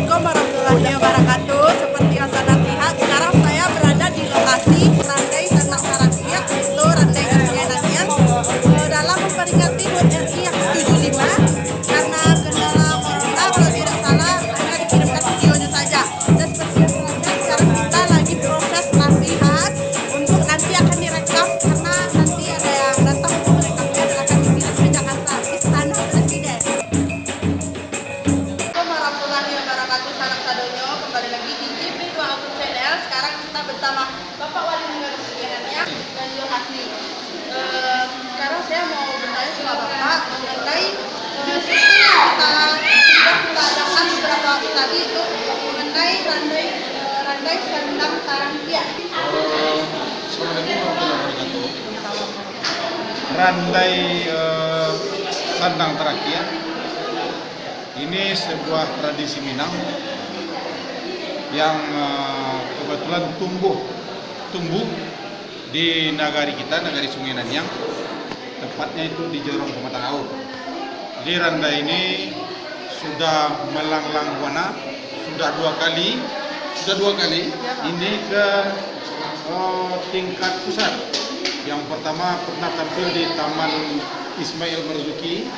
Assalamualaikum warahmatullahi wabarakatuh. Seperti yang Anda lihat, sekarang saya berada di lokasi Randai Sandang Tarakia, yaitu Randai Sungai Nanian, dalam memperingati HUT RI yang ke-75 karena kendala corona, kalau tidak salah hanya dikirimkan videonya saja. Dan seperti yang Anda lihat, sekarang kita lagi proses latihan untuk nanti akan direkam karena nanti ada yang datang untuk merekamnya dan akan dikirim ke Jakarta, Istana Presiden. Warahmatullahi wabarakatuh, salam sadonyo, kembali lagi di GP2 Auto Channel. Sekarang kita bersama Bapak Wali Negara Sugianania dan Yul Hasni. Sekarang saya mau bertanya sama Bapak mengenai syuting yang kita adakan beberapa waktu tadi itu mengenai Randai Sandang Tarakia. Assalamualaikum warahmatullahi wabarakatuh. Randai Sandang Tarakia ini sebuah tradisi Minang yang kebetulan tumbuh di nagari kita, nagari Sungai Nanyang, tepatnya itu di Jorong Pematang Aur. Di Randai ini sudah melanglang buana, sudah dua kali ini ke tingkat pusat. Yang pertama pernah tampil di Taman Ismail Marzuki.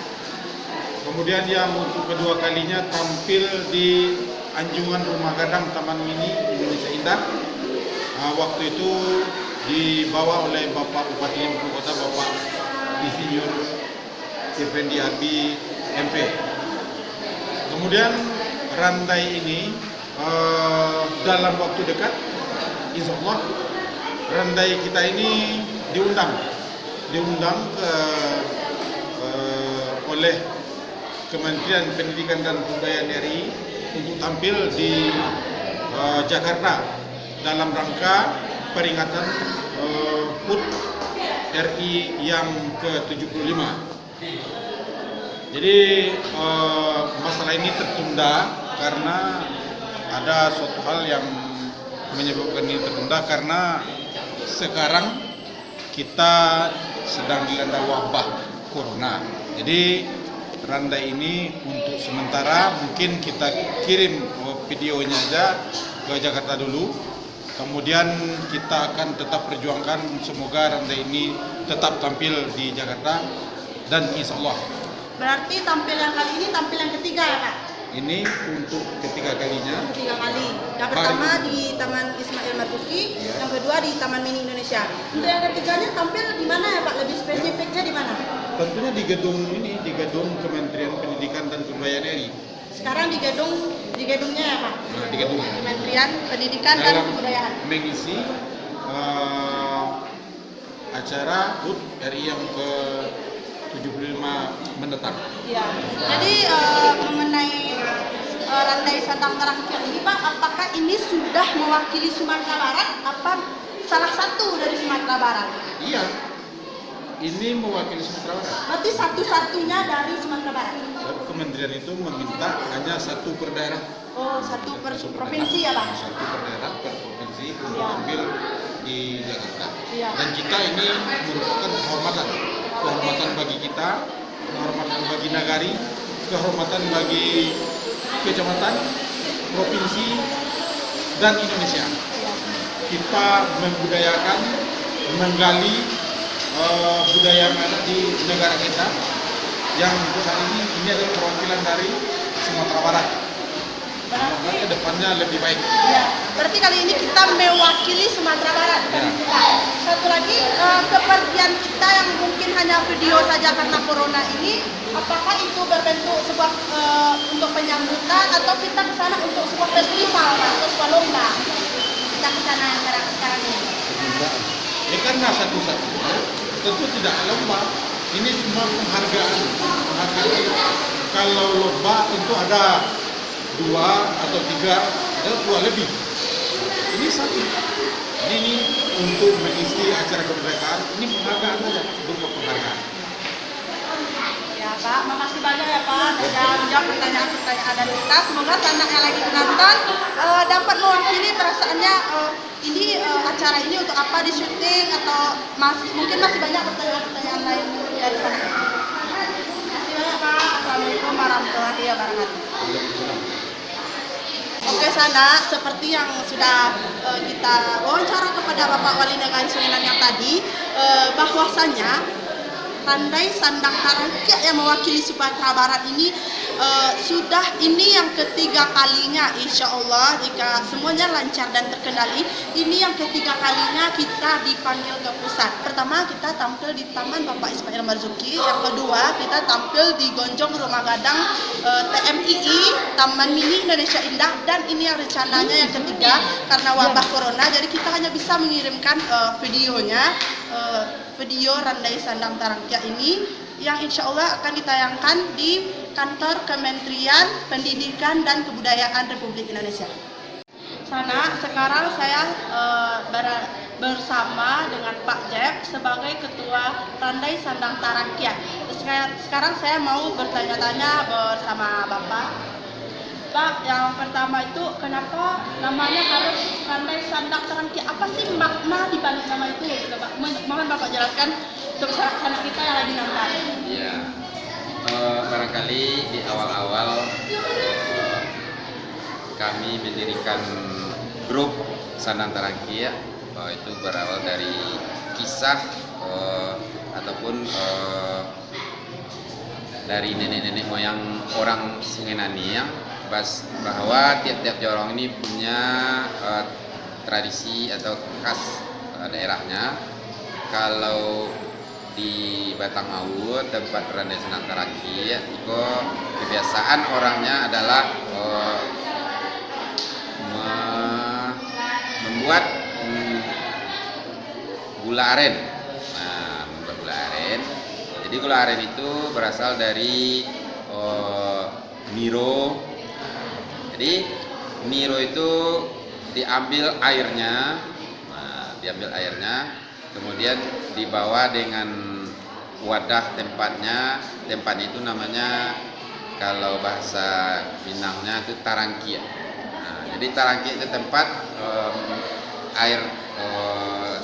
Kemudian yang untuk kedua kalinya tampil di Anjungan Rumah Gadang Taman Mini Indonesia Indah. Waktu itu dibawa oleh Bapak Bupati Ibu Kota, Bapak Insinyur Effendi Abi MP. Kemudian Randai ini dalam waktu dekat, insya Allah Randai kita ini diundang oleh Kementerian Pendidikan dan Kebudayaan RI untuk tampil di Jakarta dalam rangka peringatan HUT RI yang ke-75. Jadi masalah ini tertunda karena ada suatu hal yang menyebabkan ini tertunda, karena sekarang kita sedang dilanda wabah corona. Jadi Randai ini untuk sementara mungkin kita kirim videonya aja ke Jakarta dulu. Kemudian kita akan tetap perjuangkan semoga Randai ini tetap tampil di Jakarta dan insya Allah. Berarti tampil yang kali ini tampil yang ketiga ya Pak? Ini untuk ketiga kalinya. Tiga kali. Yang pertama di Taman Ismail Marzuki, yang kedua di Taman Mini Indonesia. Untuk yang ketiganya tampil di mana ya Pak? Lebih spesifiknya di mana? Tentunya di gedung Kementerian Pendidikan dan Kebudayaan RI. Sekarang di gedungnya ya Pak? Nah, di gedung Kementerian Pendidikan dan Kebudayaan. Mengisi acara HUT RI yang ke-75 mendatang. Ya. Jadi mengenai Randai Sandang Tarakia ini Pak, apakah ini sudah mewakili Sumatera Barat? Apa salah satu dari Sumatera Barat? Iya, ini mewakili Sumatera Barat. Berarti satu-satunya dari Sumatera Barat? Kementerian itu meminta hanya satu per daerah. Oh, satu per provinsi ya Pak? Satu per daerah, per provinsi untuk tampil di Jakarta. Iya. Dan kita ini merupakan kehormatan bagi kita, kehormatan bagi nagari, kehormatan bagi kecamatan, provinsi, dan Indonesia. Kita membudayakan, menggali budaya yang ada di negara kita, yang untuk saat ini adalah perwakilan dari Sumatera Barat. Semoga ke depannya lebih baik. Ya, berarti kali ini kita mewakili Sumatera Barat. Ya. Satu lagi, kepergian kita yang mungkin hanya video saja karena corona ini, apakah itu berbentuk sebuah untuk penyambutan atau kita ke sana untuk sebuah festival atau sebuah lomba? Kita ke sana sekarang ini. Ya karena satu-satunya tentu tidak lomba. Ini semua penghargaan. Kalau lomba tentu ada 2 atau 3, ada 2 lebih. Ini satu. Ini untuk mengisi acara kemerdekaan. Ini penghargaan saja, berupa penghargaan. Ya Pak, makasih banyak ya Pak sudah menjawab pertanyaan-pertanyaan dari kita. Semoga anak yang lagi menonton dapat mewakili perasaannya. Ini acara ini untuk apa di syuting atau mungkin masih banyak pertanyaan-pertanyaan lain dari sana. Terima kasih banyak Pak. Assalamualaikum warahmatullahi wabarakatuh. Oke Sana, seperti yang sudah kita wawancara kepada Bapak Wali Negara Suriname yang tadi, bahwasanya Randai Sandang Tarangkia yang mewakili Sumatera Barat ini sudah ini yang ketiga kalinya, insya Allah jika semuanya lancar dan terkendali, ini yang ketiga kalinya kita dipanggil ke pusat. Pertama kita tampil di Taman Bapak Ismail Marzuki, yang kedua kita tampil di Gonjong Rumah Gadang TMII Taman Mini Indonesia Indah, dan ini yang rencananya yang ketiga karena wabah corona jadi kita hanya bisa mengirimkan videonya, video Randai Sandang Tarangkia ini yang insya Allah akan ditayangkan di kantor Kementerian Pendidikan dan Kebudayaan Republik Indonesia. Sana, sekarang saya bersama dengan Pak Jeb sebagai Ketua Randai Sandang Tarangkia. Sekarang saya mau bertanya-tanya bersama Bapak. Pak, yang pertama itu kenapa namanya harus Randai Sandang Tarangkia? Apa sih makna di balik nama itu? Pak, mohon Bapak jelaskan untuk sanak kita yang lagi nonton. Ya, barangkali di awal-awal kami mendirikan grup Sandang Tarangkia, itu berawal dari kisah ataupun dari nenek-nenek moyang orang Sungai Nani, bahwa tiap-tiap jorong ini punya tradisi atau khas daerahnya. Kalau di Batang Maut, tempat Randai Sandang Tarangkia, itu kebiasaan orangnya adalah membuat gula aren. Nah, membuat gula aren. Jadi gula aren itu berasal dari niro. Jadi niro itu diambil airnya, kemudian dibawa dengan wadah tempatnya. Tempat itu namanya kalau bahasa Minangnya itu tarangkia. Nah, jadi tarangkia itu tempat air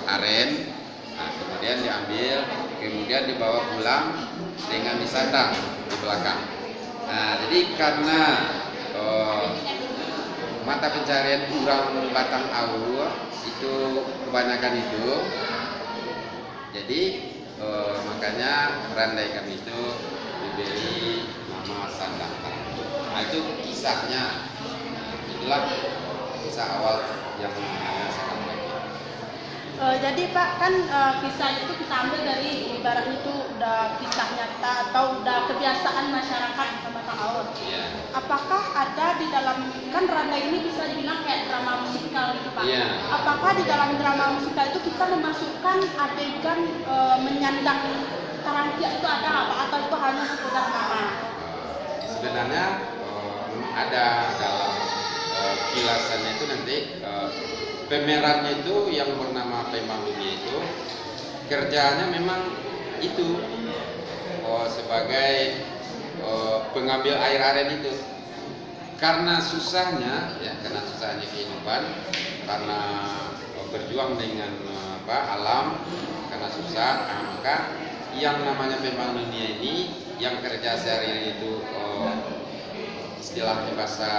aren. Nah, kemudian diambil, kemudian dibawa pulang dengan disandang di belakang. Nah, jadi karena mata pencarian orang Batang Awu itu kebanyakan itu, jadi makanya randai kami itu diberi nama Sandang Tarangkia. Nah, itu kisahnya. Itulah kisah awal yang namanya Sandang Tarangkia. Jadi Pak, kan kisah itu kita ambil dari ibarat itu udah kisah nyata atau udah kebiasaan masyarakat sama tahun. Yeah. Apakah ada di dalam, kan Randai ini bisa dibilang kayak drama musikal gitu Pak. Yeah. Apakah di dalam drama musikal itu kita memasukkan adegan menyandang tarangkia itu ada apa, atau itu hanya sekedar nama? Sebenarnya ada dalam kilasannya itu nanti pemerannya itu yang bernama Pembang Dunia itu kerjanya memang itu sebagai pengambil air aren itu. Karena susahnya kehidupan, karena berjuang dengan alam, karena susah, maka yang namanya Pembang Dunia ini yang kerja sehari-hari itu istilahnya bahasa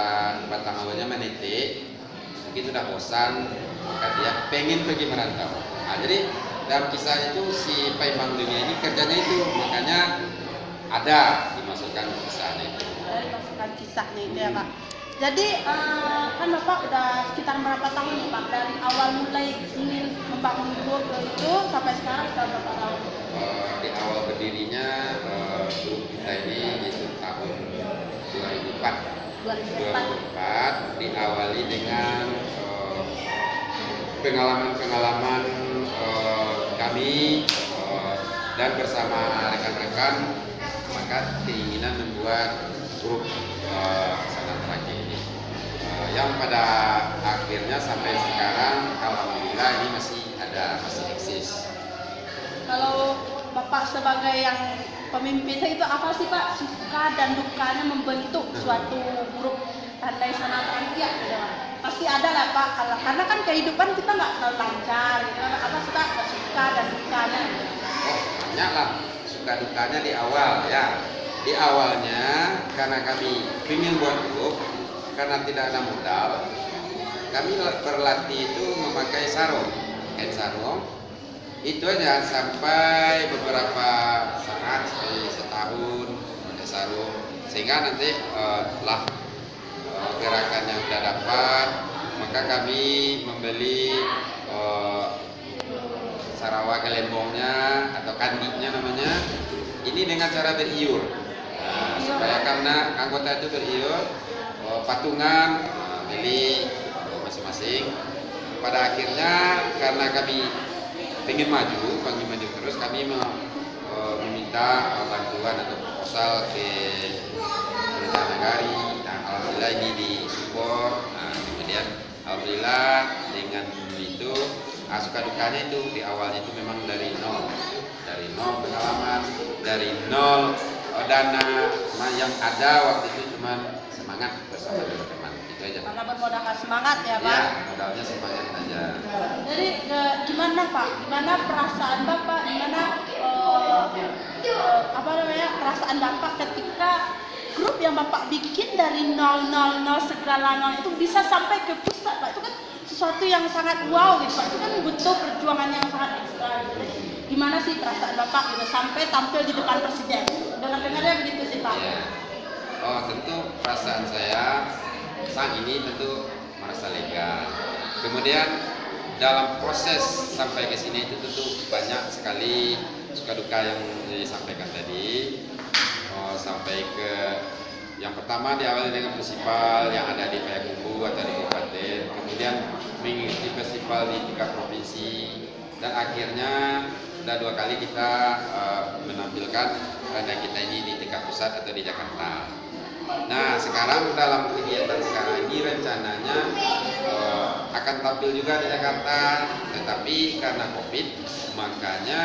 Batang Awalnya menete. Mungkin sudah bosan, maka dia pengen pergi merantau. Nah, jadi dalam kisah itu si Pembang Dunia ini kerjanya itu, makanya ada dimasukkan kisahnya itu. Dimasukkan kisahnya itu ya Pak. Jadi kan Bapak udah sekitar berapa tahun nih Pak, dari awal mulai ingin membangun grup itu sampai sekarang sudah berapa tahun? Di awal berdirinya grup kita ini itu tahun 2004 diawali dengan pengalaman-pengalaman kami dan bersama rekan-rekan, maka keinginan membuat grup Sandang Tarangkia ini yang pada akhirnya sampai sekarang alhamdulillah ini masih eksis. Kalau Bapak sebagai yang pemimpinnya itu apa sih Pak suka dan dukanya membentuk suatu grup Randai Sandang Tarangkia gitu Pak? Pasti ada lah Pak, karena kan kehidupan kita nggak selalu lancar gitu. Apa suka dan dukanya? Banyak lah suka dukanya di awal ya. Di awalnya karena kami ingin buat grup, karena tidak ada modal, kami berlatih itu memakai sarung, kain sarung. Itu aja sampai beberapa saat, sampai setahun pakai sarung, sehingga nanti lah gerakannya sudah dapat, maka kami membeli Sarawak gelembongnya atau kandiknya namanya, ini dengan cara beriur. Nah, supaya karena anggota itu beriur, patungan beli masing-masing. Pada akhirnya karena kami ingin maju terus, kami meminta bantuan atau proposal ke pemerintah negari. Nah, alhamdulillah ini disupport. Nah, kemudian alhamdulillah dengan itu suka dukanya itu di awalnya itu memang dari nol pengalaman, dari nol dana yang ada waktu itu cuma semangat bersama teman-teman, itu aja. Karena bermodalkan semangat ya Pak? Ya, modalnya semangat aja. Jadi gimana Pak? Gimana perasaan Bapak? Gimana perasaan Bapak ketika grup yang Bapak bikin dari 000 segala nol itu bisa sampai ke pusat Pak? Itu kan sesuatu yang sangat wow gitu Pak. Itu kan butuh perjuangan yang sangat ekstra gitu. Gimana sih perasaan Bapak gitu sampai tampil di depan presiden? Dengar-dengarnya begitu sih Pak. Ya. Oh, tentu perasaan saya saat ini tentu merasa lega. Kemudian dalam proses sampai ke sini itu tentu banyak sekali suka duka yang disampaikan tadi. Sampai ke yang pertama diawali dengan festival yang ada di Payakumbuh atau di kabupaten, kemudian mengikuti festival di tingkat provinsi, dan akhirnya sudah 2 kali kita menampilkan randa kita ini di tingkat pusat atau di Jakarta. Nah, sekarang dalam kegiatan sekarang ini rencananya akan tampil juga di Jakarta, tetapi karena COVID makanya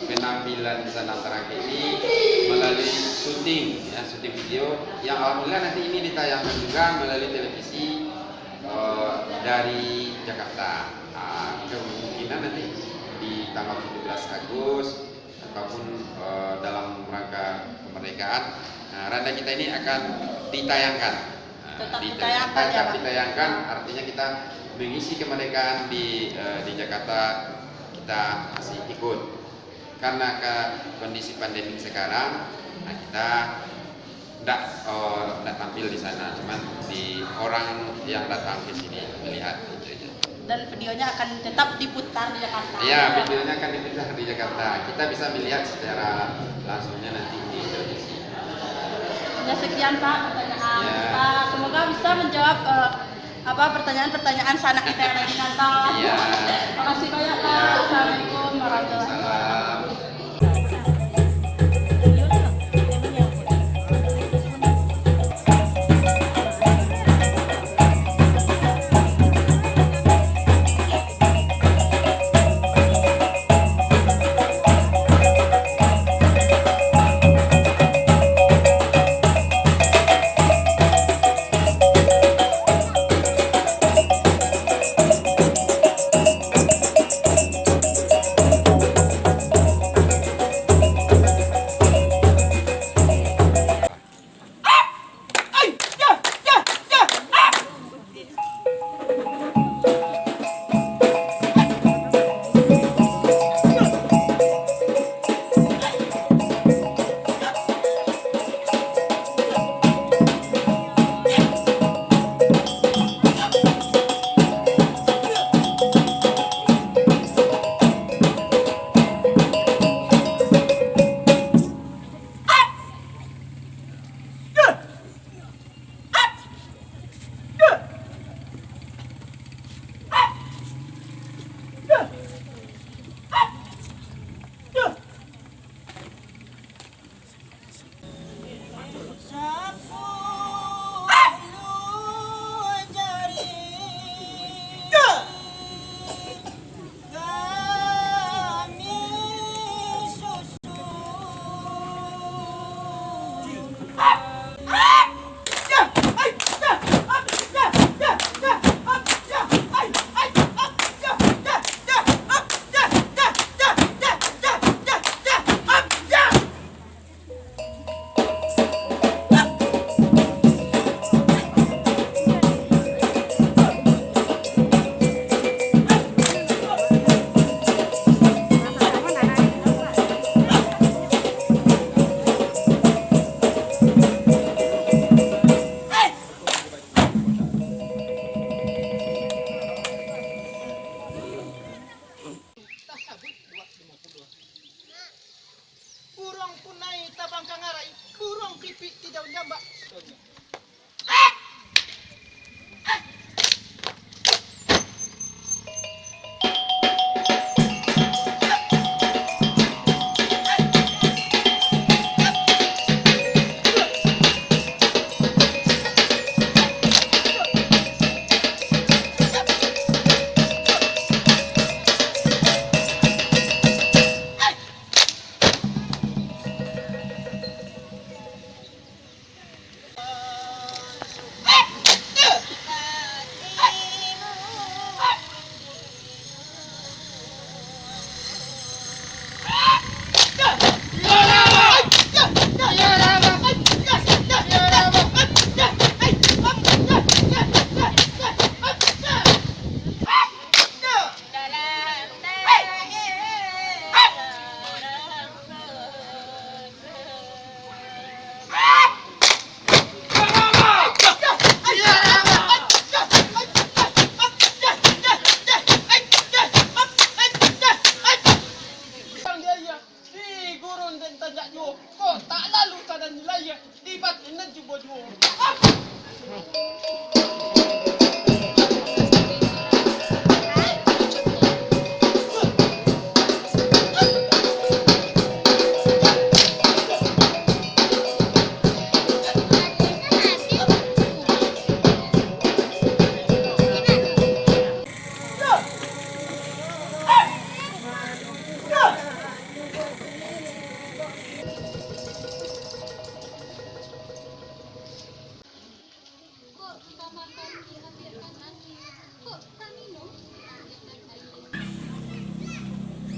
penampilan di sana terakhir ini melalui syuting video yang alhamdulillah nanti ini ditayangkan juga melalui televisi dari Jakarta. Kemungkinan nanti di tanggal 17 Agustus ataupun dalam rangka kemerdekaan, randa kita ini akan ditayangkan. Tetap ditayangkan, artinya kita mengisi kemerdekaan di Jakarta, kita masih ikut. Karena kondisi pandemi sekarang, kita tidak tampil di sana, cuman di orang yang datang ke sini melihat itu aja. Dan videonya akan tetap diputar di Jakarta. Iya, videonya akan diputar di Jakarta. Kita bisa melihat secara langsungnya nanti di televisi. Ya, sekian Pak pertanyaan Ya. kita. Semoga bisa menjawab pertanyaan-pertanyaan sanak kita yang lagi nonton. Iya. Terima kasih banyak Pak. Assalamualaikum warahmatullahi wabarakatuh. Salam.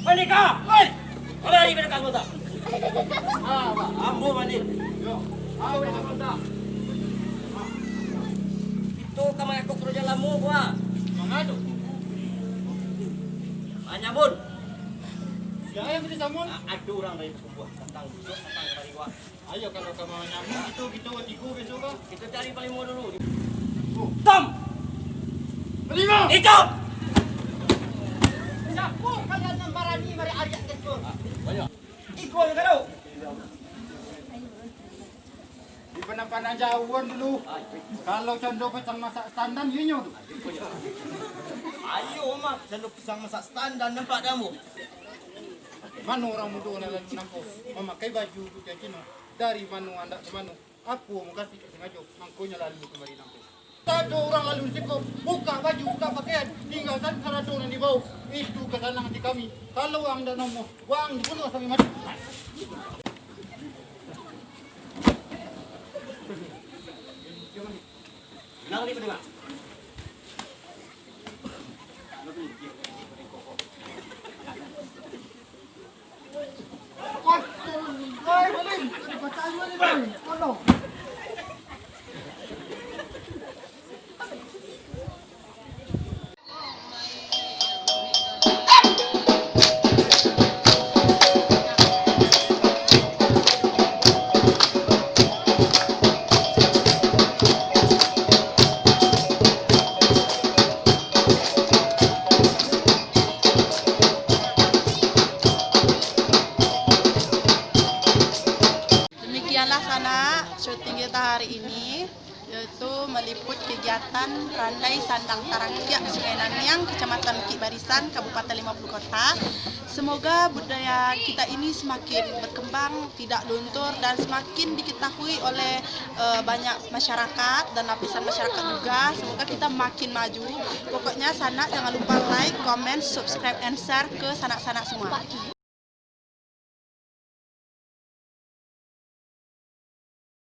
Manika! Oi! Wala rin ka nagkaguta. Ambo manik. Ambo nagkaguta. Ito ka mga kukro dyan lamu ko ha. Mga ito. Anyabon. Ayaw kita samon. Aduh orang dari sebuah tentang pariwa. Ayo kalau kamu nyamuk itu kita tiku besok kan. Kita cari paling dulu. Tom! Lima. Ikut! Siapa kalian yang barani mari ajak kita? Banyak. Ikut yang kau. Di panah-panah jauhan dulu. Kalau condong pisang masak standar yunyo tu. Ayo mak, sendok pisang masak standar nampak kamu. Mana orang muda orang lalu nampak memakai baju kucing Cina dari mana anda ke mana? Aku mau kasih sengaja mangkonya lalu kembali nampak. Ada orang lalu cukup buka baju buka pakaian tinggal sana orang di bawah itu kesalahan hati kami. Kalau anda nomor uang dibunuh sampai mati. Nang ni berdua. Hai, balik. Baca dulu ni bang. Tolong. Demikianlah sana syuting kita hari ini, yaitu meliput kegiatan Randai Sandang Tarakiak Sungai Naniang, Kecamatan Bukit Barisan, Kabupaten 50 Kota. Semoga budaya kita ini semakin berkembang, tidak luntur dan semakin diketahui oleh banyak masyarakat dan lapisan masyarakat juga. Semoga kita makin maju. Pokoknya sana jangan lupa like, comment, subscribe, and share ke sanak-sanak semua.